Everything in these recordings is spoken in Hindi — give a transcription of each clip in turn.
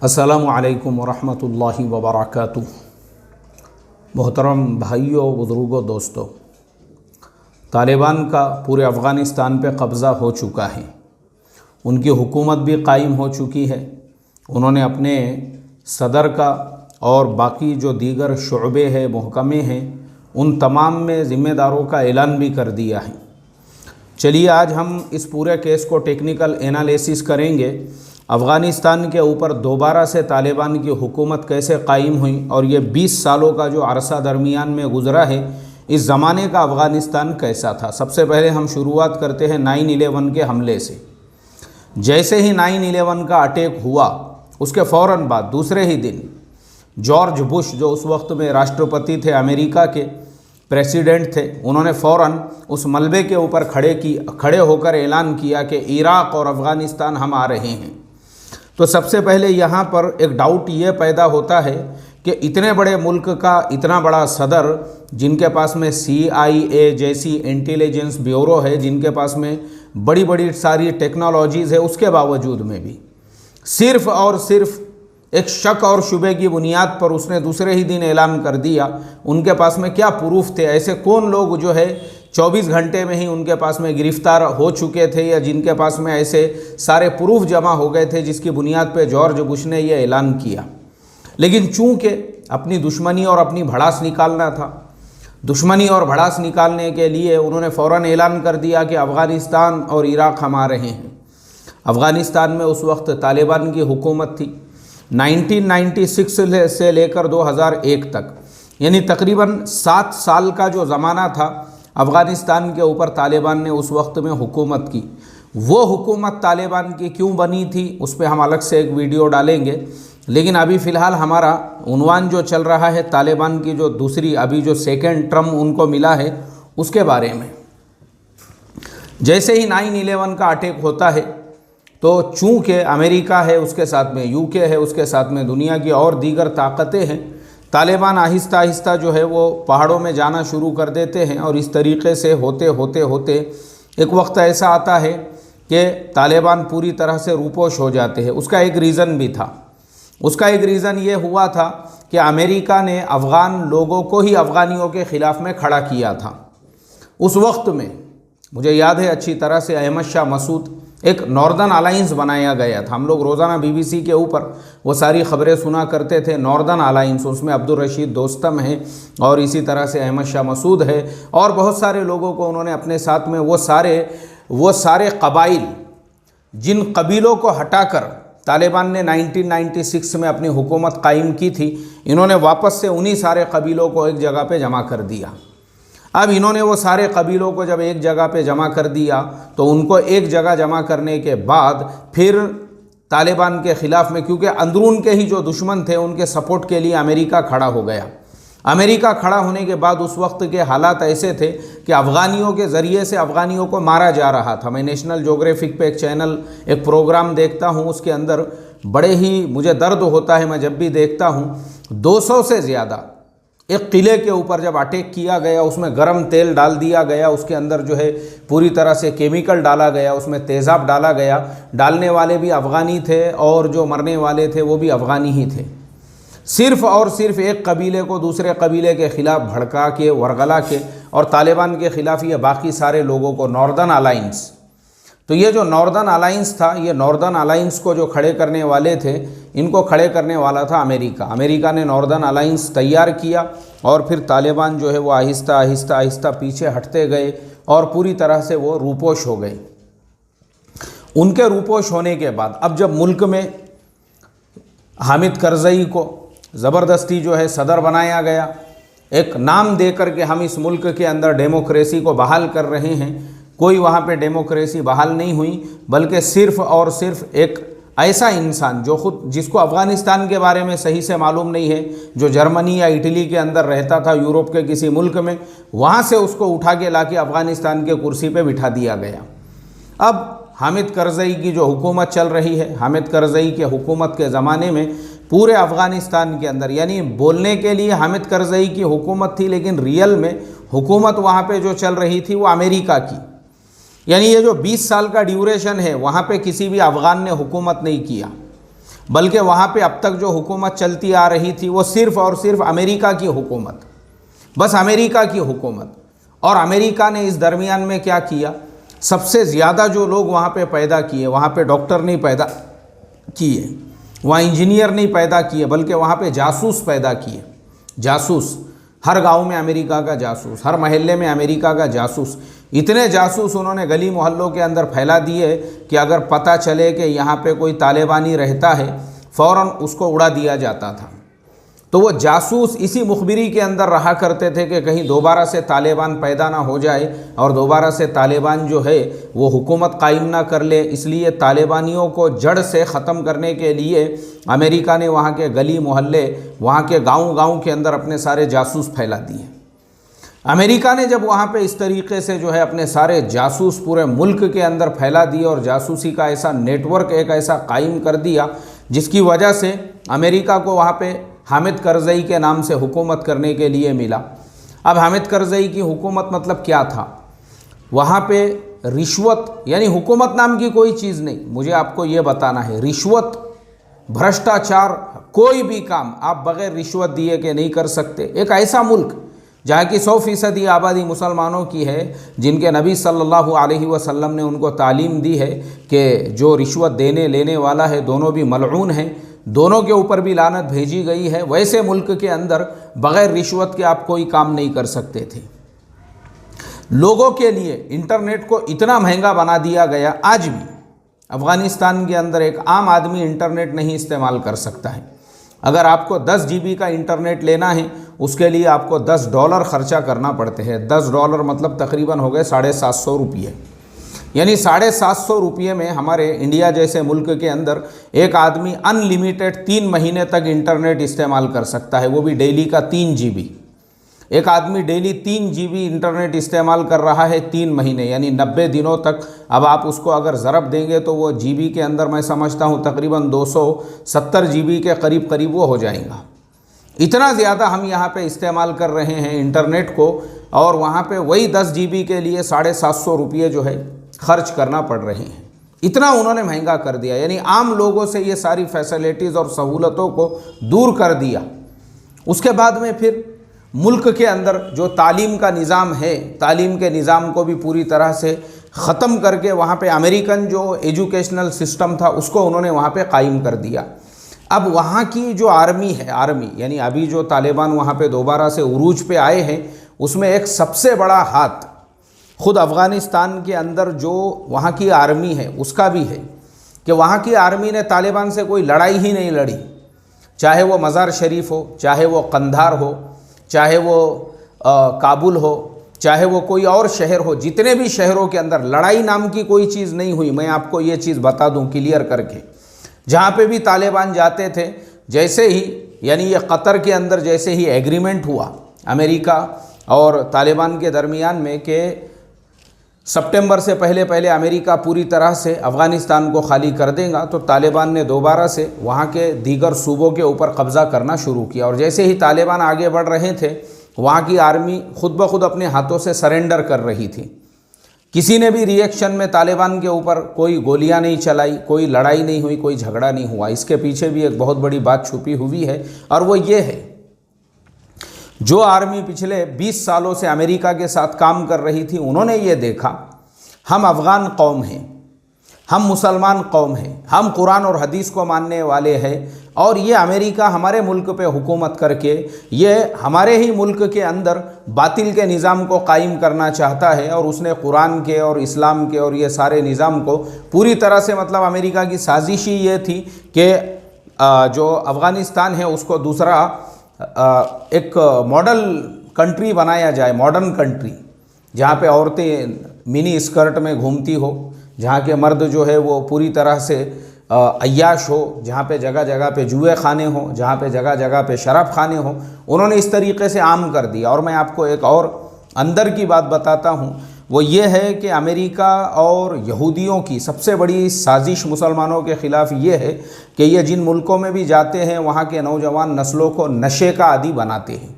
अस्सलामु अलैकुम वरहमतुल्लाहि वबरकातुह। मोहतरम भाइयों, बुज़ुर्गों, दोस्तों, तालिबान का पूरे अफ़गानिस्तान पे कब्ज़ा हो चुका है। उनकी हुकूमत भी कायम हो चुकी है। उन्होंने अपने सदर का और बाकी जो दीगर शुअबे हैं, महकमे हैं, उन तमाम में ज़िम्मेदारों का ऐलान भी कर दिया है। चलिए आज हम इस पूरे केस को टेक्निकल एनालिसिस करेंगे। अफ़गानिस्तान के ऊपर दोबारा से तालिबान की हुकूमत कैसे कायम हुई और ये 20 सालों का जो अरसा दरमियान में गुज़रा है, इस ज़माने का अफ़गानिस्तान कैसा था। सबसे पहले हम शुरुआत करते हैं 9/11 के हमले से। जैसे ही 9/11 का अटैक हुआ, उसके फ़ौरन बाद दूसरे ही दिन जॉर्ज बुश, जो उस वक्त में राष्ट्रपति थे, अमेरिका के प्रेसिडेंट थे, उन्होंने फ़ौरन उस मलबे के ऊपर खड़े होकर ऐलान किया कि इराक़ और अफ़गानिस्तान हम आ रहे हैं। तो सबसे पहले यहाँ पर एक डाउट ये पैदा होता है कि इतने बड़े मुल्क का इतना बड़ा सदर, जिनके पास में CIA जैसी इंटेलिजेंस ब्यूरो है, जिनके पास में बड़ी बड़ी सारी टेक्नोलॉजीज़ है, उसके बावजूद में भी सिर्फ़ और सिर्फ एक शक और शुबे की बुनियाद पर उसने दूसरे ही दिन ऐलान कर दिया। उनके पास में क्या प्रूफ थे? ऐसे कौन लोग जो है 24 घंटे में ही उनके पास में गिरफ्तार हो चुके थे, या जिनके पास में ऐसे सारे प्रूफ जमा हो गए थे जिसकी बुनियाद पर जॉर्ज बुश ने यह ऐलान किया। लेकिन चूँकि अपनी दुश्मनी और अपनी भड़ास निकालना था, दुश्मनी और भड़ास निकालने के लिए उन्होंने फ़ौरन ऐलान कर दिया कि अफ़गानिस्तान और इराक़ हम आ रहे हैं। अफ़गानिस्तान में उस वक्त तालिबान की हुकूमत थी। 1996 से लेकर 2001 तक, यानी तकरीबन 7 साल का जो ज़माना था, अफ़गानिस्तान के ऊपर तालिबान ने उस वक्त में हुकूमत की। वो हुकूमत तालिबान की क्यों बनी थी, उस पर हम अलग से एक वीडियो डालेंगे। लेकिन अभी फ़िलहाल हमारा उन्वान जो चल रहा है तालिबान की जो दूसरी, अभी जो सेकेंड टर्म उनको मिला है, उसके बारे में। जैसे ही 9/11 का अटैक होता है, तो चूँकि अमेरिका है, उसके साथ में UK है, उसके साथ में दुनिया की और दीगर ताकतें हैं, तालिबान आहिस्ता आहिस्ता जो है वो पहाड़ों में जाना शुरू कर देते हैं। और इस तरीके से होते होते होते एक वक्त ऐसा आता है कि तालिबान पूरी तरह से रूपोश हो जाते हैं। उसका एक रीज़न भी था। उसका एक रीज़न ये हुआ था कि अमेरिका ने अफ़गान लोगों को ही अफ़गानियों के ख़िलाफ़ में खड़ा किया था। उस वक्त में मुझे याद है अच्छी तरह से, अहमद शाह मसूद, एक नॉर्दर्न अलाइंस बनाया गया था। हम लोग रोज़ाना BBC के ऊपर वो सारी ख़बरें सुना करते थे। नॉर्दर्न अलाइंस, उसमें अब्दुल रशीद दोस्तम है और इसी तरह से अहमद शाह मसूद है और बहुत सारे लोगों को उन्होंने अपने साथ में, वो सारे कबाइल, जिन कबीलों को हटाकर तालिबान ने 1996 में अपनी हुकूमत कायम की थी, इन्होंने वापस से उन्हीं सारे कबीलों को एक जगह पे जमा कर दिया। अब इन्होंने वो सारे कबीलों को जब एक जगह पे जमा कर दिया, तो उनको एक जगह जमा करने के बाद फिर तालिबान के ख़िलाफ़ में, क्योंकि अंदरून के ही जो दुश्मन थे, उनके सपोर्ट के लिए अमेरिका खड़ा हो गया। अमेरिका खड़ा होने के बाद उस वक्त के हालात ऐसे थे कि अफ़गानियों के ज़रिए से अफ़गानियों को मारा जा रहा था। मैं नेशनल ज्योग्राफिक पे एक चैनल, एक प्रोग्राम देखता हूँ, उसके अंदर बड़े ही मुझे दर्द होता है मैं जब भी देखता हूँ। 200 से ज़्यादा एक किले के ऊपर जब अटैक किया गया, उसमें गर्म तेल डाल दिया गया, उसके अंदर जो है पूरी तरह से केमिकल डाला गया, उसमें तेज़ाब डाला गया। डालने वाले भी अफ़गानी थे और जो मरने वाले थे वो भी अफ़गानी ही थे। सिर्फ़ और सिर्फ एक कबीले को दूसरे कबीले के ख़िलाफ़ भड़का के, वरगला के, और तालिबान के ख़िलाफ़ ये बाकी सारे लोगों को नॉर्दर्न अलाइंस। तो ये जो नॉर्दर्न अलाइंस था, ये नॉर्दर्न अलाइंस को जो खड़े करने वाले थे, इनको खड़े करने वाला था अमेरिका। अमेरिका ने नॉर्दर्न अलाइंस तैयार किया और फिर तालिबान जो है वो आहिस्ता आहिस्ता आहिस्ता पीछे हटते गए और पूरी तरह से वो रूपोश हो गए। उनके रूपोश होने के बाद अब जब मुल्क में हामिद करज़ई को ज़बरदस्ती जो है सदर बनाया गया, एक नाम दे कर के हम इस मुल्क के अंदर डेमोक्रेसी को बहाल कर रहे हैं, कोई वहाँ पे डेमोक्रेसी बहाल नहीं हुई, बल्कि सिर्फ़ और सिर्फ एक ऐसा इंसान जिसको अफ़गानिस्तान के बारे में सही से मालूम नहीं है, जो जर्मनी या इटली के अंदर रहता था, यूरोप के किसी मुल्क में, वहाँ से उसको उठा के लाके अफ़गानिस्तान के कुर्सी पे बिठा दिया गया। अब हामिद करज़ई की जो हुकूमत चल रही है, हामिद करज़ई के हुकूमत के ज़माने में पूरे अफ़गानिस्तान के अंदर, यानी बोलने के लिए हामिद करज़ई की हुकूमत थी, लेकिन रियल में हुकूमत वहाँ पे जो चल रही थी वो अमेरिका की। यानी ये जो 20 साल का ड्यूरेशन है, वहाँ पे किसी भी अफ़गान ने हुकूमत नहीं किया। बल्कि वहाँ पे अब तक जो हुकूमत चलती आ रही थी वो सिर्फ़ और सिर्फ अमेरिका की हुकूमत, बस अमेरिका की हुकूमत। और अमेरिका ने इस दरमियान में क्या किया, सबसे ज़्यादा जो लोग वहाँ पे पैदा किए, वहाँ पे डॉक्टर नहीं पैदा किए, वहाँ इंजीनियर नहीं पैदा किए, बल्कि वहाँ पे जासूस पैदा किए। जासूस, हर गांव में अमेरिका का जासूस, हर मोहल्ले में अमेरिका का जासूस। इतने जासूस उन्होंने गली मोहल्लों के अंदर फैला दिए कि अगर पता चले कि यहाँ पे कोई तालिबानी रहता है, फ़ौरन उसको उड़ा दिया जाता था। तो वो जासूस इसी मुखबिरी के अंदर रहा करते थे कि कहीं दोबारा से तालिबान पैदा ना हो जाए और दोबारा से तालिबान जो है वो हुकूमत कायम ना कर ले। इसलिए तालिबानियों को जड़ से ख़त्म करने के लिए अमेरिका ने वहाँ के गली मोहल्ले, वहाँ के गांव-गांव के अंदर अपने सारे जासूस फैला दिए। अमेरिका ने जब वहाँ पे इस तरीके से जो है अपने सारे जासूस पूरे मुल्क के अंदर फैला दिए और जासूसी का ऐसा नेटवर्क एक ऐसा कायम कर दिया, जिसकी वजह से अमेरिका को वहाँ पे हामिद करज़ई के नाम से हुकूमत करने के लिए मिला। अब हामिद करज़ई की हुकूमत मतलब क्या था, वहाँ पे रिश्वत यानी हुकूमत नाम की कोई चीज़ नहीं। मुझे आपको ये बताना है, रिश्वत, भ्रष्टाचार, कोई भी काम आप बग़ैर रिश्वत दिए के नहीं कर सकते। एक ऐसा मुल्क जहाँ की 100% आबादी मुसलमानों की है, जिनके नबी सल्लल्लाहु अलैहि वसल्लम ने उनको तालीम दी है कि जो रिश्वत देने लेने वाला है दोनों भी मलऊन हैं, दोनों के ऊपर भी लानत भेजी गई है, वैसे मुल्क के अंदर बग़ैर रिश्वत के आप कोई काम नहीं कर सकते थे। लोगों के लिए इंटरनेट को इतना महंगा बना दिया गया, आज भी अफ़गानिस्तान के अंदर एक आम आदमी इंटरनेट नहीं इस्तेमाल कर सकता है। अगर आपको 10 GB का इंटरनेट लेना है, उसके लिए आपको $10 खर्चा करना पड़ते हैं। $10 मतलब तकरीबन हो गए 750 रुपये। यानी 750 रुपये में हमारे इंडिया जैसे मुल्क के अंदर एक आदमी अनलिमिटेड 3 महीने तक इंटरनेट इस्तेमाल कर सकता है, वो भी डेली का 3 GB। एक आदमी डेली 3 GB इंटरनेट इस्तेमाल कर रहा है 3 महीने, यानी 90 दिनों तक। अब आप उसको अगर ज़रब देंगे तो वो GB के अंदर मैं समझता हूँ तकरीबन 270 GB के करीब करीब वो हो जाएगा। इतना ज़्यादा हम यहाँ पे इस्तेमाल कर रहे हैं इंटरनेट को, और वहाँ पे वही 10 GB के लिए 750 रुपये जो है खर्च करना पड़ रहे हैं। इतना उन्होंने महंगा कर दिया, यानी आम लोगों से ये सारी फैसिलिटीज़ और सहूलतों को दूर कर दिया। उसके बाद में फिर मुल्क के अंदर जो तालीम का निज़ाम है, तालीम के निज़ाम को भी पूरी तरह से ख़त्म करके वहाँ पे अमेरिकन जो एजुकेशनल सिस्टम था उसको उन्होंने वहाँ पे कायम कर दिया। अब वहाँ की जो आर्मी है, आर्मी यानी अभी जो तालिबान वहाँ पे दोबारा से उरूज पे आए हैं, उसमें एक सबसे बड़ा हाथ ख़ुद अफ़गानिस्तान के अंदर जो वहाँ की आर्मी है उसका भी है कि वहाँ की आर्मी ने तालिबान से कोई लड़ाई ही नहीं लड़ी। चाहे वो मज़ार शरीफ हो, चाहे वो कंधार हो, चाहे वो काबुल हो, चाहे वो कोई और शहर हो, जितने भी शहरों के अंदर लड़ाई नाम की कोई चीज़ नहीं हुई। मैं आपको ये चीज़ बता दूं क्लियर करके, जहाँ पे भी तालिबान जाते थे, जैसे ही यानी ये कतर के अंदर जैसे ही एग्रीमेंट हुआ अमेरिका और तालिबान के दरमियान में कि सितंबर से पहले पहले अमेरिका पूरी तरह से अफ़गानिस्तान को खाली कर देगा, तो तालिबान ने दोबारा से वहाँ के दीगर सूबों के ऊपर कब्ज़ा करना शुरू किया। और जैसे ही तालिबान आगे बढ़ रहे थे, वहाँ की आर्मी खुद ब खुद अपने हाथों से सरेंडर कर रही थी। किसी ने भी रिएक्शन में तालिबान के ऊपर कोई गोलियां नहीं चलाई, कोई लड़ाई नहीं हुई, कोई झगड़ा नहीं हुआ। इसके पीछे भी एक बहुत बड़ी बात छुपी हुई है, और वो ये है, जो आर्मी पिछले 20 सालों से अमेरिका के साथ काम कर रही थी, उन्होंने ये देखा हम अफ़गान कौम हैं, हम मुसलमान कौम हैं, हम कुरान और हदीस को मानने वाले हैं, और ये अमेरिका हमारे मुल्क पे हुकूमत करके ये हमारे ही मुल्क के अंदर बातिल के निज़ाम को कायम करना चाहता है। और उसने कुरान के और इस्लाम के और ये सारे निज़ाम को पूरी तरह से, मतलब अमेरिका की साजिश ही ये थी कि जो अफ़गानिस्तान है उसको दूसरा एक मॉडल कंट्री बनाया जाए, मॉडर्न कंट्री, जहाँ पे औरतें मिनी स्कर्ट में घूमती हो, जहाँ के मर्द जो है वो पूरी तरह से अय्याश हो, जहाँ पे जगह जगह पे जुए खाने हो, जहाँ पे जगह जगह पे शराब खाने हो। उन्होंने इस तरीके से आम कर दिया। और मैं आपको एक और अंदर की बात बताता हूँ, वो ये है कि अमेरिका और यहूदियों की सबसे बड़ी साजिश मुसलमानों के ख़िलाफ़ ये है कि ये जिन मुल्कों में भी जाते हैं वहाँ के नौजवान नस्लों को नशे का आदी बनाते हैं।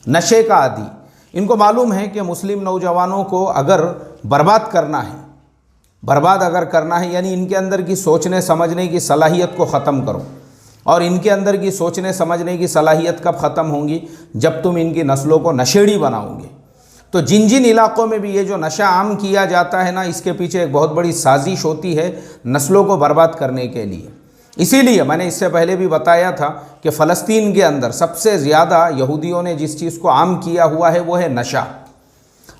नशे का आदी, इनको मालूम है कि मुस्लिम नौजवानों को अगर बर्बाद करना है, यानी इनके अंदर की सोचने समझने की सलाहियत को ख़त्म करो, और इनके अंदर की सोचने समझने की सलाहियत कब ख़त्म होंगी? जब तुम इनकी नस्लों को नशेड़ी बनाओगे। तो जिन जिन इलाक़ों में भी ये जो नशा आम किया जाता है ना, इसके पीछे एक बहुत बड़ी साजिश होती है नस्लों को बर्बाद करने के लिए। इसीलिए मैंने इससे पहले भी बताया था कि फ़लस्तीन के अंदर सबसे ज़्यादा यहूदियों ने जिस चीज़ को आम किया हुआ है वो है नशा।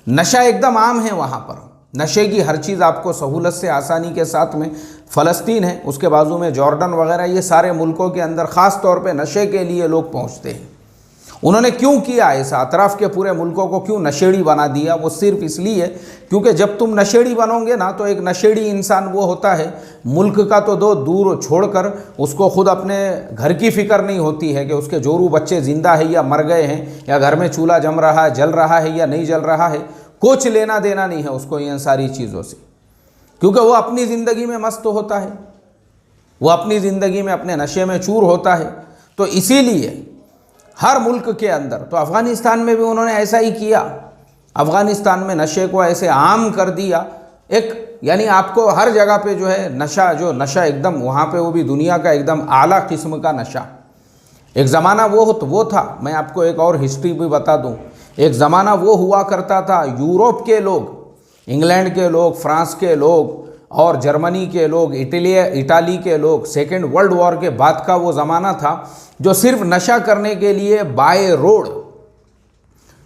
नशा एकदम आम है वहाँ पर। नशे की हर चीज़ आपको सहूलत से आसानी के साथ में, फ़लस्तीन है, उसके बाजू में जॉर्डन वगैरह, ये सारे मुल्कों के अंदर ख़ास तौर पे नशे के लिए लोग पहुँचते हैं। उन्होंने क्यों किया ऐसा? अतराफ़ के पूरे मुल्कों को क्यों नशेड़ी बना दिया? वो सिर्फ इसलिए क्योंकि जब तुम नशेड़ी बनोगे ना, तो एक नशेड़ी इंसान वो होता है, मुल्क का तो दो दूर छोड़कर उसको खुद अपने घर की फ़िक्र नहीं होती है कि उसके जोरू बच्चे ज़िंदा है या मर गए हैं, या घर में चूल्हा जम रहा है, जल रहा है या नहीं जल रहा है। कुछ लेना देना नहीं है उसको इन सारी चीज़ों से, क्योंकि वो अपनी ज़िंदगी में मस्त होता है, वो अपनी ज़िंदगी में अपने नशे में चूर होता है। तो इसीलिए हर मुल्क के अंदर, तो अफ़गानिस्तान में भी उन्होंने ऐसा ही किया। अफ़गानिस्तान में नशे को ऐसे आम कर दिया, एक यानी आपको हर जगह पे जो है नशा एकदम वहाँ पे, वो भी दुनिया का एकदम आला किस्म का नशा। एक ज़माना वो था, मैं आपको एक और हिस्ट्री भी बता दूँ। एक ज़माना वो हुआ करता था, यूरोप के लोग, इंग्लैंड के लोग, फ्रांस के लोग और जर्मनी के लोग, इटाली के लोग, सेकेंड वर्ल्ड वॉर के बाद का वो ज़माना था जो सिर्फ नशा करने के लिए बाय रोड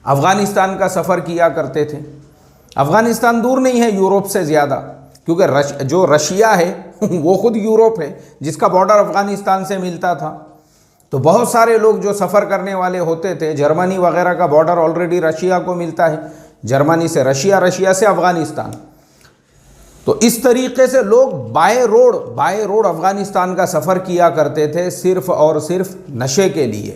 अफ़गानिस्तान का सफ़र किया करते थे। अफ़गानिस्तान दूर नहीं है यूरोप से ज़्यादा, क्योंकि जो रशिया है वो खुद यूरोप है, जिसका बॉर्डर अफ़गानिस्तान से मिलता था। तो बहुत सारे लोग जो सफ़र करने वाले होते थे, जर्मनी वगैरह का बॉर्डर ऑलरेडी रशिया को मिलता है, जर्मनी से रशिया, रशिया से अफ़गानिस्तान। तो इस तरीके से लोग बाय रोड अफ़गानिस्तान का सफ़र किया करते थे, सिर्फ़ और सिर्फ नशे के लिए।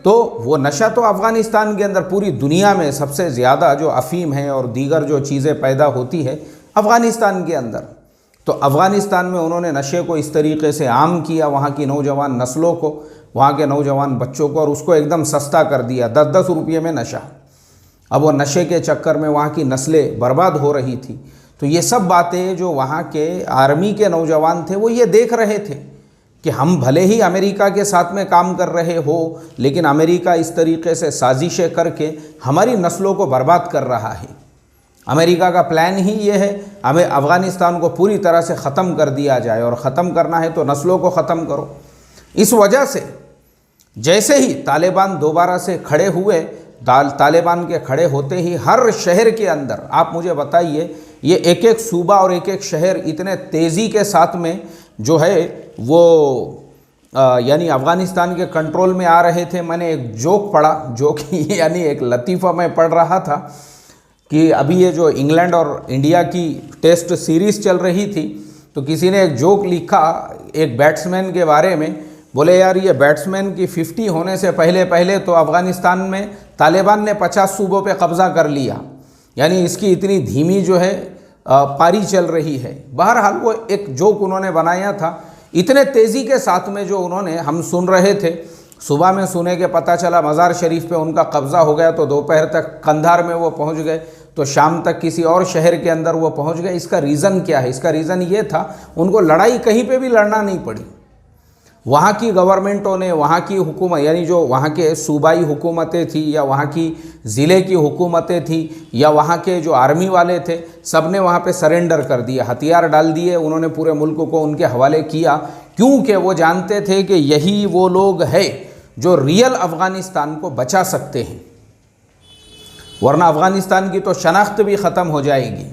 तो वो नशा तो अफ़गानिस्तान के अंदर, पूरी दुनिया में सबसे ज़्यादा जो अफ़ीम है और दीगर जो चीज़ें पैदा होती है अफ़गानिस्तान के अंदर। तो अफ़गानिस्तान में उन्होंने नशे को इस तरीके से आम किया, वहाँ की नौजवान नस्लों को, वहाँ के नौजवान बच्चों को, और उसको एकदम सस्ता कर दिया, 10-10 रुपये में नशा। अब वो नशे के चक्कर में वहाँ की नस्लें बर्बाद हो रही थी। तो ये सब बातें जो वहाँ के आर्मी के नौजवान थे वो ये देख रहे थे कि हम भले ही अमेरिका के साथ में काम कर रहे हो, लेकिन अमेरिका इस तरीके से साजिशें करके हमारी नस्लों को बर्बाद कर रहा है। अमेरिका का प्लान ही ये है, हमें अफ़गानिस्तान को पूरी तरह से ख़त्म कर दिया जाए, और ख़त्म करना है तो नस्लों को ख़त्म करो। इस वजह से जैसे ही तालिबान दोबारा से खड़े हुए, तालिबान के खड़े होते ही हर शहर के अंदर, आप मुझे बताइए, ये एक एक सूबा और एक एक शहर इतने तेज़ी के साथ में जो है वो यानी अफ़गानिस्तान के कंट्रोल में आ रहे थे। मैंने एक जोक पढ़ा, जो कि यानी एक लतीफ़ा मैं पढ़ रहा था कि अभी ये जो इंग्लैंड और इंडिया की टेस्ट सीरीज़ चल रही थी, तो किसी ने एक जोक लिखा एक बैट्समैन के बारे में। बोले यार, ये बैट्समैन की 50 होने से पहले तो अफ़गानिस्तान में तालिबान ने 50 सूबों पे कब्ज़ा कर लिया, यानी इसकी इतनी धीमी जो है पारी चल रही है। बहरहाल वो एक जोक उन्होंने बनाया था, इतने तेज़ी के साथ में जो उन्होंने, हम सुन रहे थे, सुबह में सुने के पता चला मज़ार शरीफ पे उनका कब्ज़ा हो गया, तो दोपहर तक कंधार में वो पहुंच गए, तो शाम तक किसी और शहर के अंदर वो पहुंच गए। इसका रीज़न क्या है? इसका रीज़न ये था, उनको लड़ाई कहीं पे भी लड़ना नहीं पड़ी। वहाँ की गवर्नमेंटों ने, वहाँ की हुकूमत, यानी जो वहाँ के सूबाई हुकूमतें थी या वहाँ की ज़िले की हुकूमतें थी या वहाँ के जो आर्मी वाले थे, सब ने वहाँ पे सरेंडर कर दिया, हथियार डाल दिए, उन्होंने पूरे मुल्क को उनके हवाले किया, क्योंकि वो जानते थे कि यही वो लोग हैं जो रियल अफ़गानिस्तान को बचा सकते हैं। वरना अफ़गानिस्तान की तो शनाख्त भी ख़त्म हो जाएगी,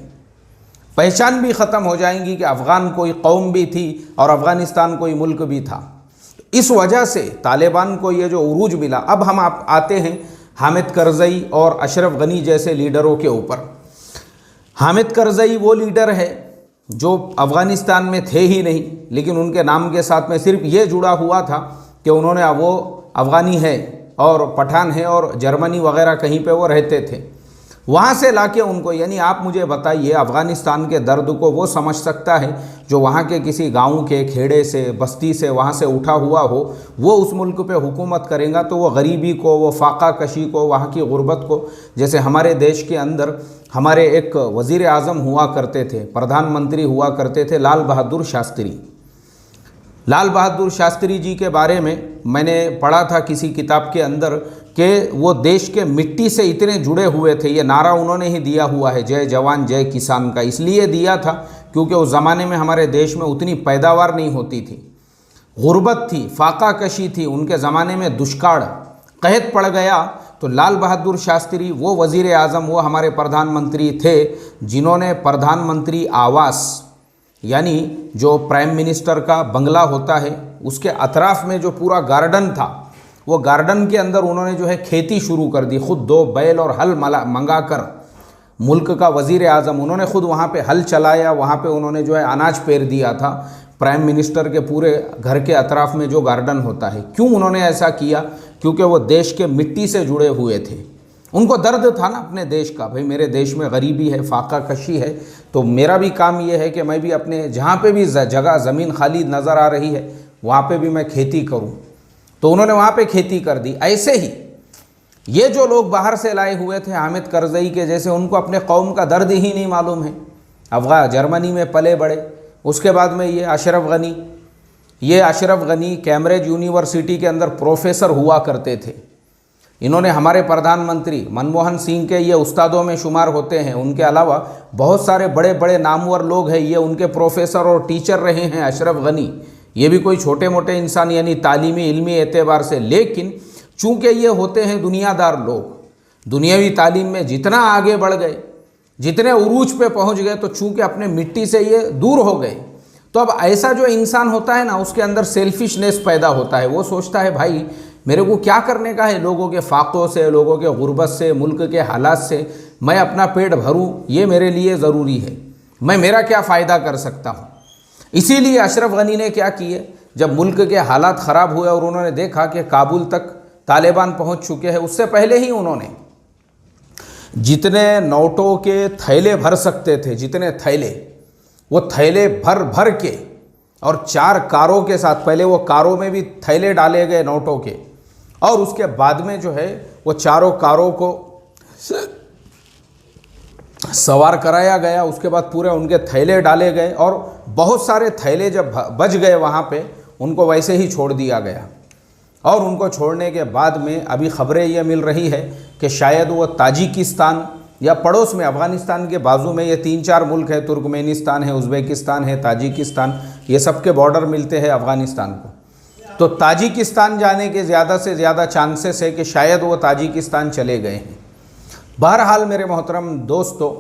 पहचान भी ख़त्म हो जाएंगी कि अफ़गान कोई कौम भी थी और अफ़गानिस्तान कोई मुल्क भी था। इस वजह से तालिबान को ये जो उरूज मिला। अब हम आते हैं हामिद करज़ई और अशरफ गनी जैसे लीडरों के ऊपर। हामिद करज़ई वो लीडर है जो अफ़गानिस्तान में थे ही नहीं, लेकिन उनके नाम के साथ में सिर्फ ये जुड़ा हुआ था कि उन्होंने, वो अफ़गानी है और पठान है और जर्मनी वगैरह कहीं पे वो रहते थे। वहाँ से लाके उनको, यानी आप मुझे बताइए, अफ़गानिस्तान के दर्द को वो समझ सकता है जो वहाँ के किसी गांव के खेड़े से, बस्ती से, वहाँ से उठा हुआ हो, वो उस मुल्क पे हुकूमत करेगा तो वो गरीबी को, वो फाका कशी को, वहाँ की गुर्बत को, जैसे हमारे देश के अंदर हमारे एक वज़ीर आज़म हुआ करते थे, प्रधानमंत्री हुआ करते थे, लाल बहादुर शास्त्री। लाल बहादुर शास्त्री जी के बारे में मैंने पढ़ा था किसी किताब के अंदर कि वो देश के मिट्टी से इतने जुड़े हुए थे। ये नारा उन्होंने ही दिया हुआ है, जय जवान जय किसान का। इसलिए दिया था क्योंकि उस ज़माने में हमारे देश में उतनी पैदावार नहीं होती थी, गुर्बत थी, फाका कशी थी, उनके ज़माने में दुष्काल कहत पड़ गया। तो लाल बहादुर शास्त्री वो वज़ीर आज़म, वो हमारे प्रधानमंत्री थे जिन्होंने प्रधानमंत्री आवास यानी जो प्राइम मिनिस्टर का बंगला होता है उसके अतराफ़ में जो पूरा गार्डन था, वो गार्डन के अंदर उन्होंने जो है खेती शुरू कर दी। खुद 2 बैल और हल मंगा कर, मुल्क का वज़ीर आज़म, उन्होंने खुद वहाँ पे हल चलाया, वहाँ पे उन्होंने जो है अनाज पेर दिया था प्राइम मिनिस्टर के पूरे घर के अतराफ़ में जो गार्डन होता है। क्यों उन्होंने ऐसा किया? क्योंकि वो देश के मिट्टी से जुड़े हुए थे। उनको दर्द था ना अपने देश का, भाई मेरे देश में गरीबी है, फाका कशी है, तो मेरा भी काम ये है कि मैं भी अपने जहाँ पे भी जगह ज़मीन खाली नज़र आ रही है वहाँ पे भी मैं खेती करूँ। तो उन्होंने वहाँ पे खेती कर दी। ऐसे ही ये जो लोग बाहर से लाए हुए थे हामिद करज़ई के जैसे, उनको अपने कौम का दर्द ही नहीं मालूम है। जर्मनी में पले बड़े, उसके बाद में ये अशरफ गनी कैम्ब्रिज यूनिवर्सिटी के अंदर प्रोफेसर हुआ करते थे। इन्होंने हमारे प्रधानमंत्री मनमोहन सिंह के ये उस्तादों में शुमार होते हैं। उनके अलावा बहुत सारे बड़े बड़े नामवर लोग हैं, ये उनके प्रोफेसर और टीचर रहे हैं। अशरफ गनी ये भी कोई छोटे मोटे इंसान यानी तालीमी इल्मी एतबार से, लेकिन चूँकि ये होते हैं दुनियादार लोग, दुनियावी तालीम में जितना आगे बढ़ गए, जितने उरूज पे पहुँच गए, तो चूँकि अपने मिट्टी से ये दूर हो गए, तो अब ऐसा जो इंसान होता है ना, उसके अंदर सेल्फिशनेस पैदा होता है। वो सोचता है भाई मेरे को क्या करने का है, लोगों के फाकों से, लोगों के गुर्बत से, मुल्क के हालात से मैं अपना पेट भरूं, ये मेरे लिए ज़रूरी है, मैं मेरा क्या फ़ायदा कर सकता हूं। इसीलिए अशरफ गनी ने क्या किए, जब मुल्क के हालात ख़राब हुए और उन्होंने देखा कि काबुल तक तालिबान पहुंच चुके हैं, उससे पहले ही उन्होंने जितने नोटों के थैले भर सकते थे, जितने थैले, वो थैले भर भर के और 4 कारों के साथ, पहले वो कारों में भी थैले डाले गए नोटों के, और उसके बाद में जो है वो 4 कारों को सवार कराया गया। उसके बाद पूरे उनके थैले डाले गए और बहुत सारे थैले जब बच गए वहाँ पे, उनको वैसे ही छोड़ दिया गया। और उनको छोड़ने के बाद में अभी खबरें ये मिल रही है कि शायद वो ताजिकिस्तान या पड़ोस में अफ़गानिस्तान के बाजू में ये 3-4 मुल्क है, तुर्कमेनिस्तान है, उज़्बेकिस्तान है, ताजिकिस्तान, ये सब के बॉर्डर मिलते हैं अफ़गानिस्तान को। तो ताजिकिस्तान जाने के ज़्यादा से ज़्यादा चांसेस है कि शायद वो ताजिकिस्तान चले गए हैं। बहरहाल मेरे मोहतरम दोस्तों,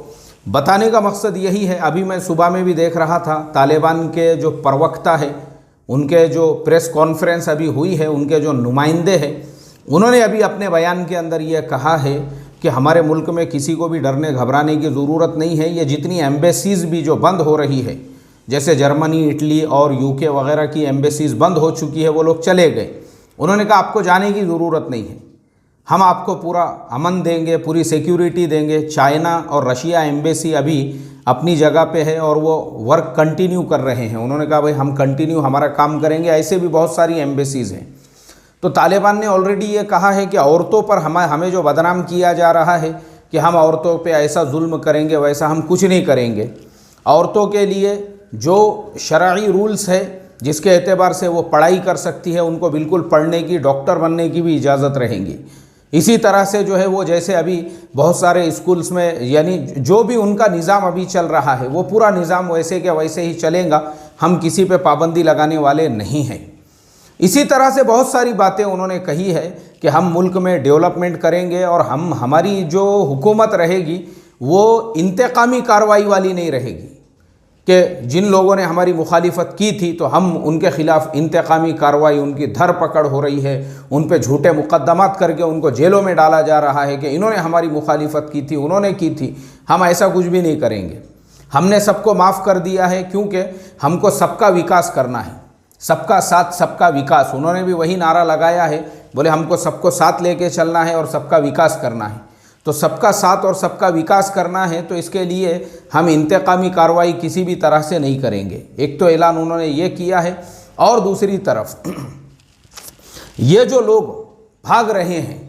बताने का मकसद यही है, अभी मैं सुबह में भी देख रहा था, तालिबान के जो प्रवक्ता है, उनके जो प्रेस कॉन्फ्रेंस अभी हुई है, उनके जो नुमाइंदे हैं, उन्होंने अभी अपने बयान के अंदर ये कहा है कि हमारे मुल्क में किसी को भी डरने घबराने की ज़रूरत नहीं है। ये जितनी एम्बेसीज़ भी जो बंद हो रही है, जैसे जर्मनी, इटली और यूके वगैरह की एम्बेसीज़ बंद हो चुकी है, वो लोग चले गए। उन्होंने कहा आपको जाने की ज़रूरत नहीं है, हम आपको पूरा अमन देंगे, पूरी सिक्योरिटी देंगे। चाइना और रशिया एम्बेसी अभी अपनी जगह पे है और वो वर्क कंटिन्यू कर रहे हैं। उन्होंने कहा भाई हम कंटिन्यू हमारा काम करेंगे। ऐसे भी बहुत सारी एम्बेसीज़ हैं। तो तालिबान ने ऑलरेडी ये कहा है कि औरतों पर हमें जो बदनाम किया जा रहा है कि हम औरतों पे ऐसा जुल्म करेंगे, वैसा हम कुछ नहीं करेंगे। औरतों के लिए जो शरई रूल्स है, जिसके एतबार से वो पढ़ाई कर सकती है, उनको बिल्कुल पढ़ने की, डॉक्टर बनने की भी इजाज़त रहेंगी। इसी तरह से जो है वो जैसे अभी बहुत सारे स्कूल्स में, यानी जो भी उनका निज़ाम अभी चल रहा है, वो पूरा निज़ाम वैसे के वैसे ही चलेगा। हम किसी पे पाबंदी लगाने वाले नहीं हैं। इसी तरह से बहुत सारी बातें उन्होंने कही है कि हम मुल्क में डेवलपमेंट करेंगे और हमारी जो हुकूमत रहेगी वो इंतकामी कार्रवाई वाली नहीं रहेगी कि जिन लोगों ने हमारी मुखालिफत की थी तो हम उनके ख़िलाफ़ इंतकामी कार्रवाई, उनकी धरपकड़ हो रही है, उन पे झूठे मुकदमात करके उनको जेलों में डाला जा रहा है कि इन्होंने हमारी मुखालिफत की थी, उन्होंने की थी। हम ऐसा कुछ भी नहीं करेंगे। हमने सबको माफ़ कर दिया है क्योंकि हमको सबका विकास करना है, सबका साथ सबका विकास। उन्होंने भी वही नारा लगाया है, बोले हमको सबको साथ लेके चलना है और सबका विकास करना है। तो सबका साथ और सबका विकास करना है तो इसके लिए हम इंतकामी कार्रवाई किसी भी तरह से नहीं करेंगे। एक तो ऐलान उन्होंने ये किया है, और दूसरी तरफ ये जो लोग भाग रहे हैं,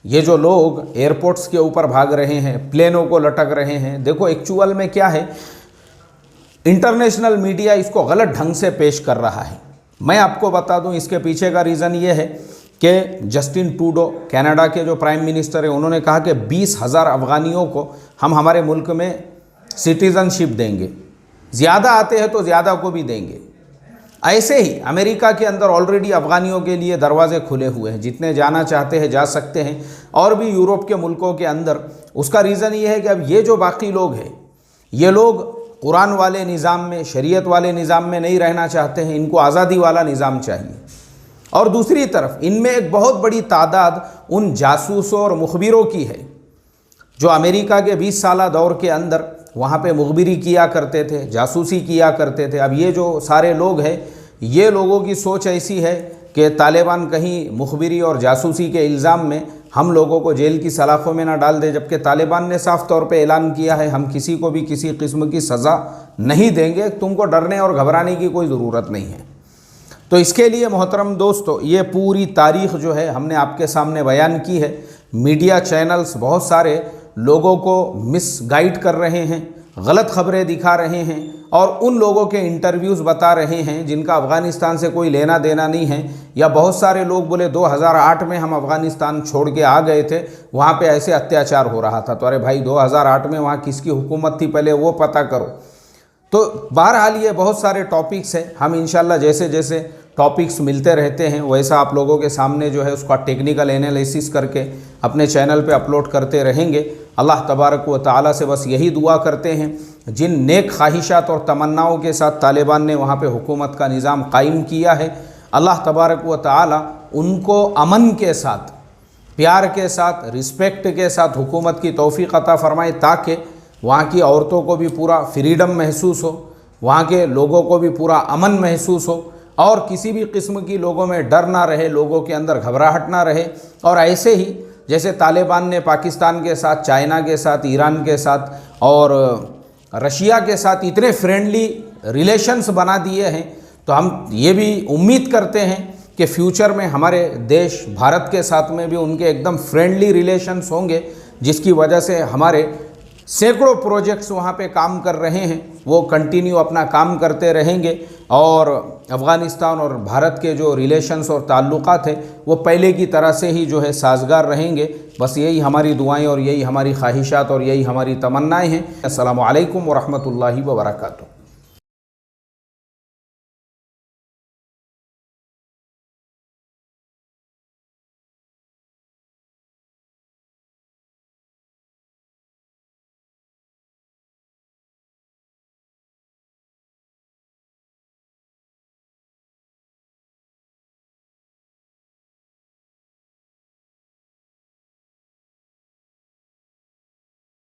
ये जो लोग एयरपोर्ट्स के ऊपर भाग रहे हैं, प्लेनों को लटक रहे हैं, देखो एक्चुअल में क्या है, इंटरनेशनल मीडिया इसको गलत ढंग से पेश कर रहा है। मैं आपको बता दूं इसके पीछे का रीज़न ये है कि जस्टिन ट्रूडो कनाडा के जो प्राइम मिनिस्टर हैं उन्होंने कहा कि 20,000 अफ़गानियों को हम हमारे मुल्क में सिटीज़नशिप देंगे, ज़्यादा आते हैं तो ज़्यादा को भी देंगे। ऐसे ही अमेरिका के अंदर ऑलरेडी अफ़गानियों के लिए दरवाज़े खुले हुए हैं, जितने जाना चाहते हैं जा सकते हैं, और भी यूरोप के मुल्कों के अंदर। उसका रीज़न ये है कि अब ये जो बाकी लोग हैं, ये लोग कुरान वाले निज़ाम में, शरीयत वाले निज़ाम में नहीं रहना चाहते हैं, इनको आज़ादी वाला निज़ाम चाहिए। और दूसरी तरफ इनमें एक बहुत बड़ी तादाद उन जासूसों और मुखबिरों की है जो अमेरिका के 20 साल दौर के अंदर वहाँ पे मुखबिरी किया करते थे, जासूसी किया करते थे। अब ये जो सारे लोग हैं, ये लोगों की सोच ऐसी है कि तालिबान कहीं मुखबिरी और जासूसी के इल्ज़ाम में हम लोगों को जेल की सलाखों में ना डाल दे, जबकि तालिबान ने साफ़ तौर पे ऐलान किया है हम किसी को भी किसी किस्म की सज़ा नहीं देंगे, तुमको डरने और घबराने की कोई ज़रूरत नहीं है। तो इसके लिए मोहतरम दोस्तों, ये पूरी तारीख़ जो है हमने आपके सामने बयान की है। मीडिया चैनल्स बहुत सारे लोगों को मिसगाइड कर रहे हैं, गलत खबरें दिखा रहे हैं और उन लोगों के इंटरव्यूज़ बता रहे हैं जिनका अफ़गानिस्तान से कोई लेना देना नहीं है। या बहुत सारे लोग बोले 2008 में हम अफ़गानिस्तान छोड़ के आ गए थे, वहाँ पे ऐसे अत्याचार हो रहा था। तो अरे भाई 2008 में वहाँ किसकी हुकूमत थी पहले वो पता करो। तो बहरहाल ये बहुत सारे टॉपिक्स हैं, हम इंशाल्लाह जैसे जैसे टॉपिक्स मिलते रहते हैं वैसा आप लोगों के सामने जो है उसका टेक्निकल एनालिसिस करके अपने चैनल पे अपलोड करते रहेंगे। अल्लाह तबारक व तआला से बस यही दुआ करते हैं जिन नेक ख्वाहिशात और तमन्नाओं के साथ तालिबान ने वहाँ पे हुकूमत का निज़ाम कायम किया है, अल्लाह तबारक व तआला उनको अमन के साथ, प्यार के साथ, रिस्पेक्ट के साथ हुकूमत की तौफीक अता फ़रमाए, ताकि वहाँ की औरतों को भी पूरा फ्रीडम महसूस हो, वहाँ के लोगों को भी पूरा अमन महसूस हो और किसी भी किस्म की लोगों में डर ना रहे, लोगों के अंदर घबराहट ना रहे। और ऐसे ही जैसे तालिबान ने पाकिस्तान के साथ, चाइना के साथ, ईरान के साथ और रशिया के साथ इतने फ्रेंडली रिलेशंस बना दिए हैं, तो हम ये भी उम्मीद करते हैं कि फ्यूचर में हमारे देश भारत के साथ में भी उनके एकदम फ्रेंडली रिलेशंस होंगे, जिसकी वजह से हमारे सैकड़ों प्रोजेक्ट्स वहाँ पे काम कर रहे हैं, वो कंटिन्यू अपना काम करते रहेंगे और अफ़गानिस्तान और भारत के जो रिलेशंस और ताल्लुक़ात हैं वो पहले की तरह से ही जो है साजगार रहेंगे। बस यही हमारी दुआएं और यही हमारी ख्वाहिशात और यही हमारी तमन्नाएं हैं। अस्सलामु अलैकुम व रहमतुल्लाहि व बरकातुहू।